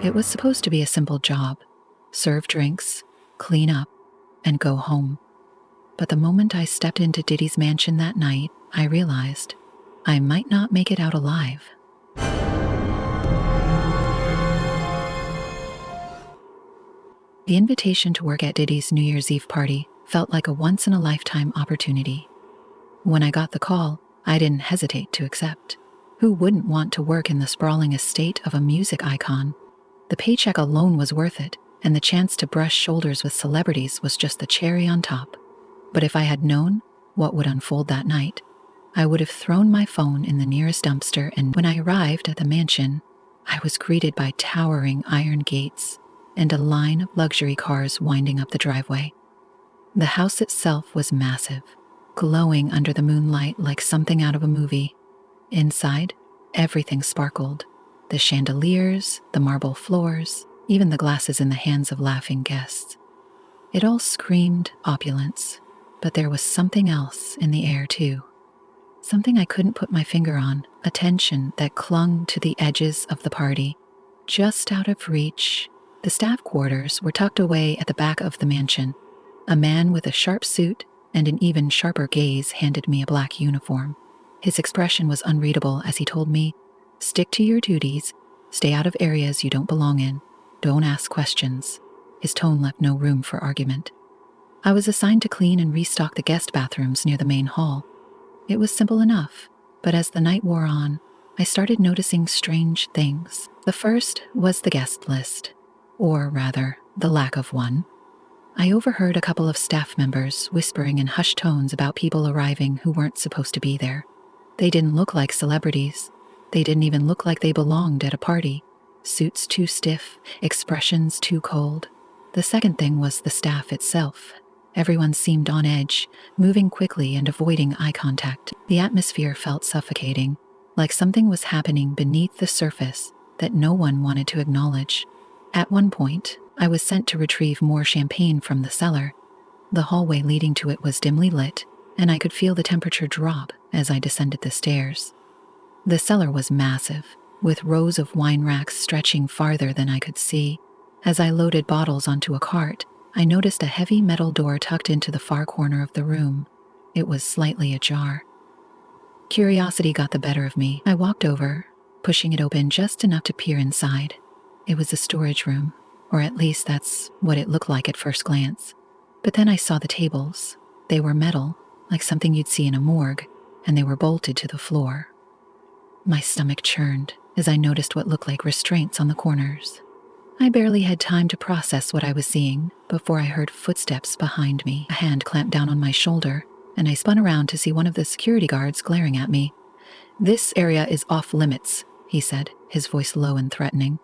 It was supposed to be a simple job: serve drinks, clean up, and go home. But the moment I stepped into Diddy's mansion that night, I realized I might not make it out alive. The invitation to work at Diddy's New Year's Eve party felt like a once-in-a-lifetime opportunity. When I got the call, I didn't hesitate to accept. Who wouldn't want to work in the sprawling estate of a music icon? The paycheck alone was worth it, and the chance to brush shoulders with celebrities was just the cherry on top. But if I had known what would unfold that night, I would have thrown my phone in the nearest dumpster, and when I arrived at the mansion, I was greeted by towering iron gates and a line of luxury cars winding up the driveway. The house itself was massive, glowing under the moonlight like something out of a movie. Inside, everything sparkled: the chandeliers, the marble floors, even the glasses in the hands of laughing guests. It all screamed opulence, but there was something else in the air too. Something I couldn't put my finger on, a tension that clung to the edges of the party. Just out of reach, the staff quarters were tucked away at the back of the mansion. A man with a sharp suit and an even sharper gaze handed me a black uniform. His expression was unreadable as he told me, "Stick to your duties, stay out of areas you don't belong in, don't ask questions." His tone left no room for argument. I was assigned to clean and restock the guest bathrooms near the main hall. It was simple enough, but as the night wore on, I started noticing strange things. The first was the guest list, or rather, the lack of one. I overheard a couple of staff members whispering in hushed tones about people arriving who weren't supposed to be there. They didn't look like celebrities. They didn't even look like they belonged at a party. Suits too stiff, expressions too cold. The second thing was the staff itself. Everyone seemed on edge, moving quickly and avoiding eye contact. The atmosphere felt suffocating, like something was happening beneath the surface that no one wanted to acknowledge. At one point, I was sent to retrieve more champagne from the cellar. The hallway leading to it was dimly lit, and I could feel the temperature drop as I descended the stairs. The cellar was massive, with rows of wine racks stretching farther than I could see. As I loaded bottles onto a cart, I noticed a heavy metal door tucked into the far corner of the room. It was slightly ajar. Curiosity got the better of me. I walked over, pushing it open just enough to peer inside. It was a storage room, or at least that's what it looked like at first glance. But then I saw the tables. They were metal, like something you'd see in a morgue, and they were bolted to the floor. My stomach churned as I noticed what looked like restraints on the corners. I barely had time to process what I was seeing before I heard footsteps behind me. A hand clamped down on my shoulder, and I spun around to see one of the security guards glaring at me. "This area is off limits," he said, his voice low and threatening.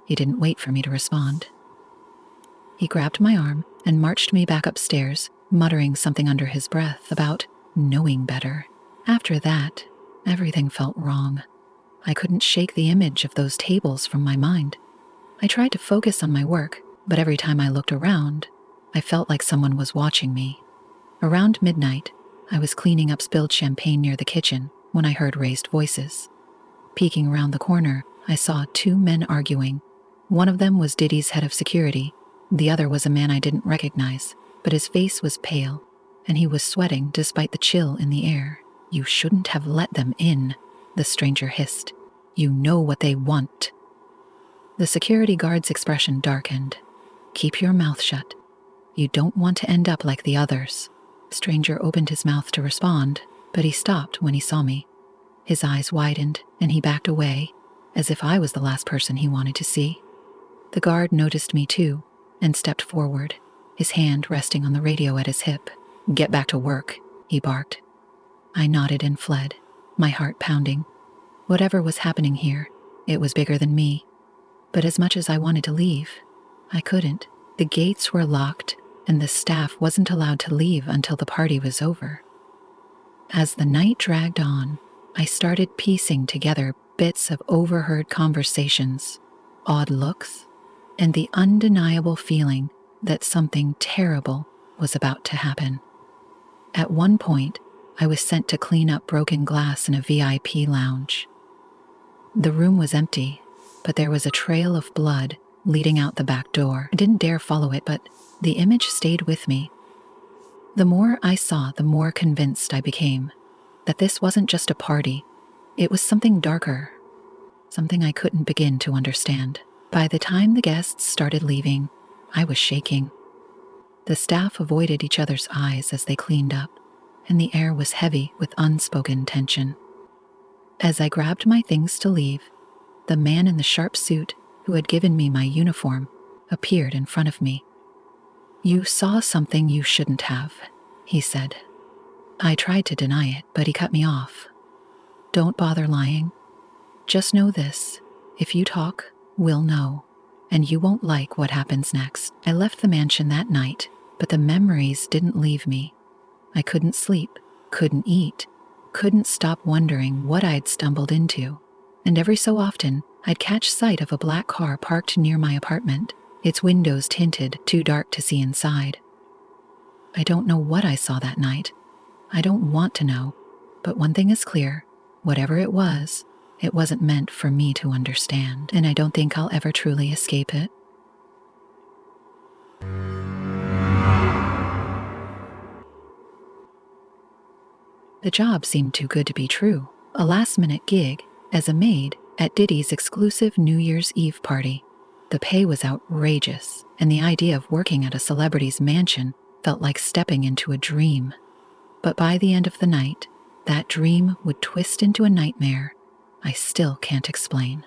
He didn't wait for me to respond. He grabbed my arm and marched me back upstairs, muttering something under his breath about knowing better. After that, everything felt wrong. I couldn't shake the image of those tables from my mind. I tried to focus on my work, but every time I looked around, I felt like someone was watching me. Around midnight, I was cleaning up spilled champagne near the kitchen when I heard raised voices. Peeking around the corner, I saw two men arguing. One of them was Diddy's head of security. The other was a man I didn't recognize, but his face was pale, and he was sweating despite the chill in the air. "You shouldn't have let them in," the stranger hissed. "You know what they want." The security guard's expression darkened. "Keep your mouth shut. You don't want to end up like the others." The stranger opened his mouth to respond, but he stopped when he saw me. His eyes widened, and he backed away, as if I was the last person he wanted to see. The guard noticed me too, and stepped forward, his hand resting on the radio at his hip. "Get back to work," he barked. I nodded and fled, my heart pounding. Whatever was happening here, it was bigger than me. But as much as I wanted to leave, I couldn't. The gates were locked, and the staff wasn't allowed to leave until the party was over. As the night dragged on, I started piecing together bits of overheard conversations, odd looks, and the undeniable feeling that something terrible was about to happen. At one point, I was sent to clean up broken glass in a VIP lounge. The room was empty, but there was a trail of blood leading out the back door. I didn't dare follow it, but the image stayed with me. The more I saw, the more convinced I became that this wasn't just a party. It was something darker, something I couldn't begin to understand. By the time the guests started leaving, I was shaking. The staff avoided each other's eyes as they cleaned up, and the air was heavy with unspoken tension. As I grabbed my things to leave, the man in the sharp suit who had given me my uniform appeared in front of me. "You saw something you shouldn't have," he said. I tried to deny it, but he cut me off. "Don't bother lying. Just know this: if you talk, we'll know, and you won't like what happens next." I left the mansion that night, but the memories didn't leave me. I couldn't sleep, couldn't eat, couldn't stop wondering what I'd stumbled into. And every so often, I'd catch sight of a black car parked near my apartment, its windows tinted, too dark to see inside. I don't know what I saw that night. I don't want to know, but one thing is clear: whatever it wasn't meant for me to understand, and I don't think I'll ever truly escape it. The job seemed too good to be true. A last-minute gig as a maid at Diddy's exclusive New Year's Eve party. The pay was outrageous, and the idea of working at a celebrity's mansion felt like stepping into a dream. But by the end of the night, that dream would twist into a nightmare I still can't explain.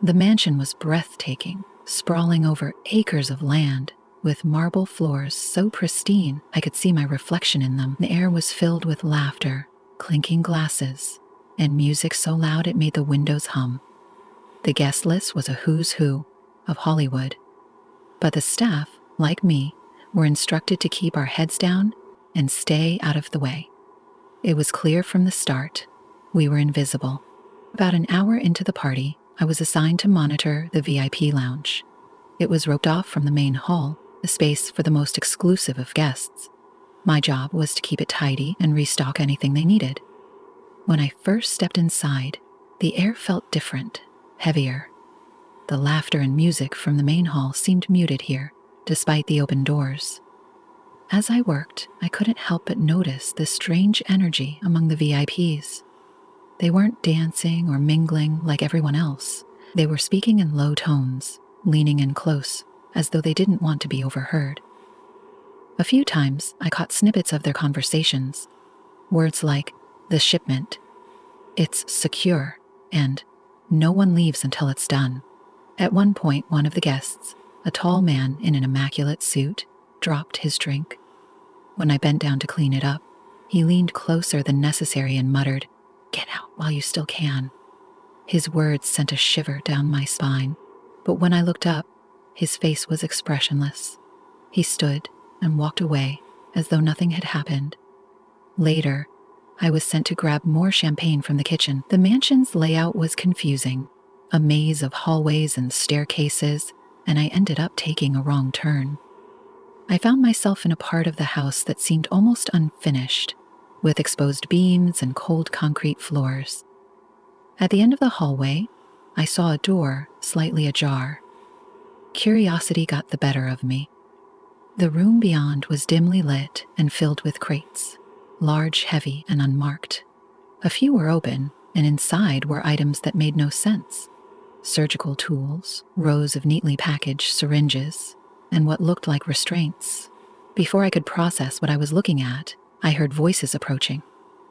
The mansion was breathtaking, sprawling over acres of land, with marble floors so pristine I could see my reflection in them. The air was filled with laughter, clinking glasses, and music so loud it made the windows hum. The guest list was a who's who of Hollywood, but the staff, like me, were instructed to keep our heads down and stay out of the way. It was clear from the start: we were invisible. About an hour into the party, I was assigned to monitor the VIP lounge. It was roped off from the main hall, a space for the most exclusive of guests. My job was to keep it tidy and restock anything they needed. When I first stepped inside, the air felt different, heavier. The laughter and music from the main hall seemed muted here, despite the open doors. As I worked, I couldn't help but notice this strange energy among the VIPs. They weren't dancing or mingling like everyone else. They were speaking in low tones, leaning in close, as though they didn't want to be overheard. A few times, I caught snippets of their conversations. Words like, "the shipment," "it's secure," and "no one leaves until it's done." At one point, one of the guests, a tall man in an immaculate suit, dropped his drink. When I bent down to clean it up, he leaned closer than necessary and muttered, "Get out while you still can." His words sent a shiver down my spine, but when I looked up, his face was expressionless. He stood and walked away as though nothing had happened. Later, I was sent to grab more champagne from the kitchen. The mansion's layout was confusing, a maze of hallways and staircases, and I ended up taking a wrong turn. I found myself in a part of the house that seemed almost unfinished, with exposed beams and cold concrete floors. At the end of the hallway, I saw a door slightly ajar. Curiosity got the better of me. The room beyond was dimly lit and filled with crates, large, heavy, and unmarked. A few were open, and inside were items that made no sense. Surgical tools, rows of neatly packaged syringes, and what looked like restraints. Before I could process what I was looking at, I heard voices approaching.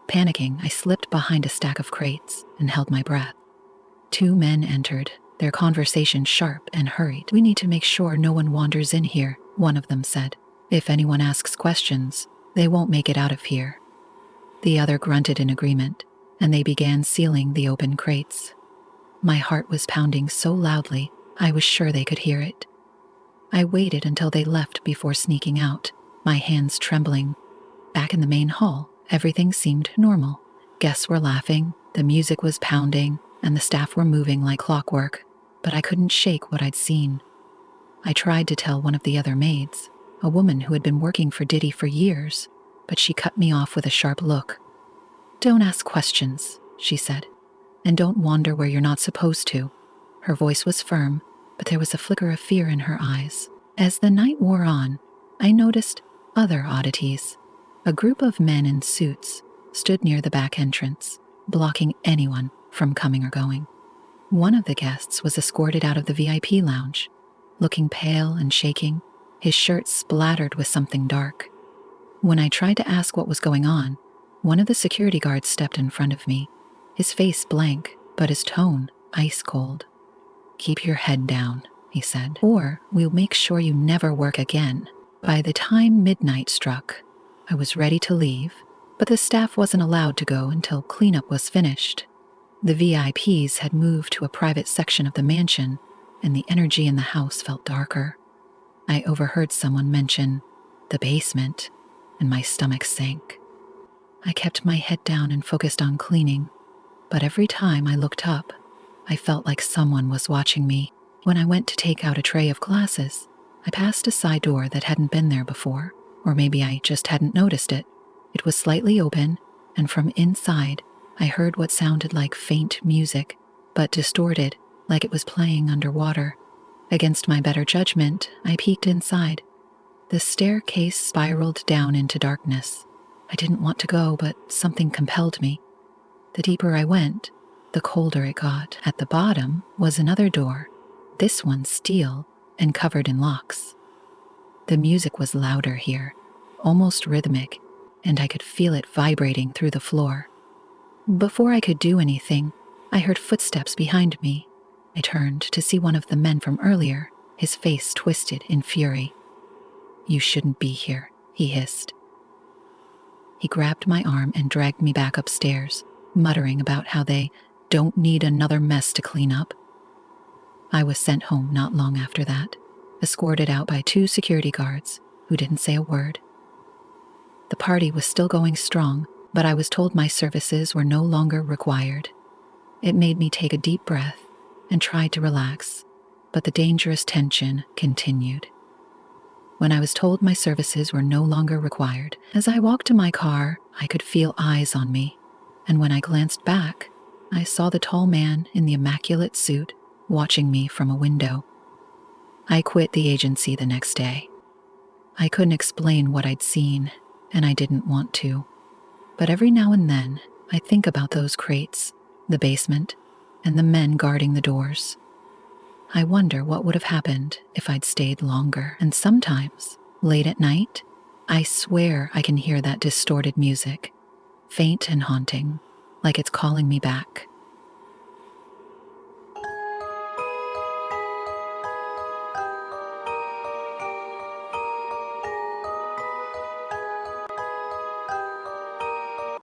Panicking, I slipped behind a stack of crates and held my breath. Two men entered, their conversation sharp and hurried. "We need to make sure no one wanders in here," one of them said. "If anyone asks questions, they won't make it out of here." The other grunted in agreement, and they began sealing the open crates. My heart was pounding so loudly, I was sure they could hear it. I waited until they left before sneaking out, my hands trembling. Back in the main hall, everything seemed normal. Guests were laughing, the music was pounding, and the staff were moving like clockwork, but I couldn't shake what I'd seen. I tried to tell one of the other maids, a woman who had been working for Diddy for years, but she cut me off with a sharp look. "Don't ask questions," she said, "and don't wander where you're not supposed to." Her voice was firm, but there was a flicker of fear in her eyes. As the night wore on, I noticed other oddities. A group of men in suits stood near the back entrance, blocking anyone from coming or going. One of the guests was escorted out of the VIP lounge, looking pale and shaking, his shirt splattered with something dark. When I tried to ask what was going on, one of the security guards stepped in front of me, his face blank, but his tone ice cold. "Keep your head down," he said, "or we'll make sure you never work again." By the time midnight struck, I was ready to leave, but the staff wasn't allowed to go until cleanup was finished. The VIPs had moved to a private section of the mansion, and the energy in the house felt darker. I overheard someone mention the basement, and my stomach sank. I kept my head down and focused on cleaning, but every time I looked up, I felt like someone was watching me. When I went to take out a tray of glasses, I passed a side door that hadn't been there before, or maybe I just hadn't noticed it. It was slightly open, and from inside, I heard what sounded like faint music, but distorted, like it was playing underwater. Against my better judgment, I peeked inside. The staircase spiraled down into darkness. I didn't want to go, but something compelled me. The deeper I went, the colder it got. At the bottom was another door, this one steel and covered in locks. The music was louder here, almost rhythmic, and I could feel it vibrating through the floor. Before I could do anything, I heard footsteps behind me. I turned to see one of the men from earlier, his face twisted in fury. "You shouldn't be here," he hissed. He grabbed my arm and dragged me back upstairs, muttering about how they don't need another mess to clean up. I was sent home not long after that, escorted out by 2 security guards who didn't say a word. The party was still going strong, but I was told my services were no longer required. It made me take a deep breath and tried to relax, but the dangerous tension continued. When I was told my services were no longer required, as I walked to my car, I could feel eyes on me, and when I glanced back, I saw the tall man in the immaculate suit watching me from a window. I quit the agency the next day. I couldn't explain what I'd seen, and I didn't want to. But every now and then, I think about those crates, the basement, and the men guarding the doors. I wonder what would have happened if I'd stayed longer. And sometimes, late at night, I swear I can hear that distorted music, faint and haunting, like it's calling me back.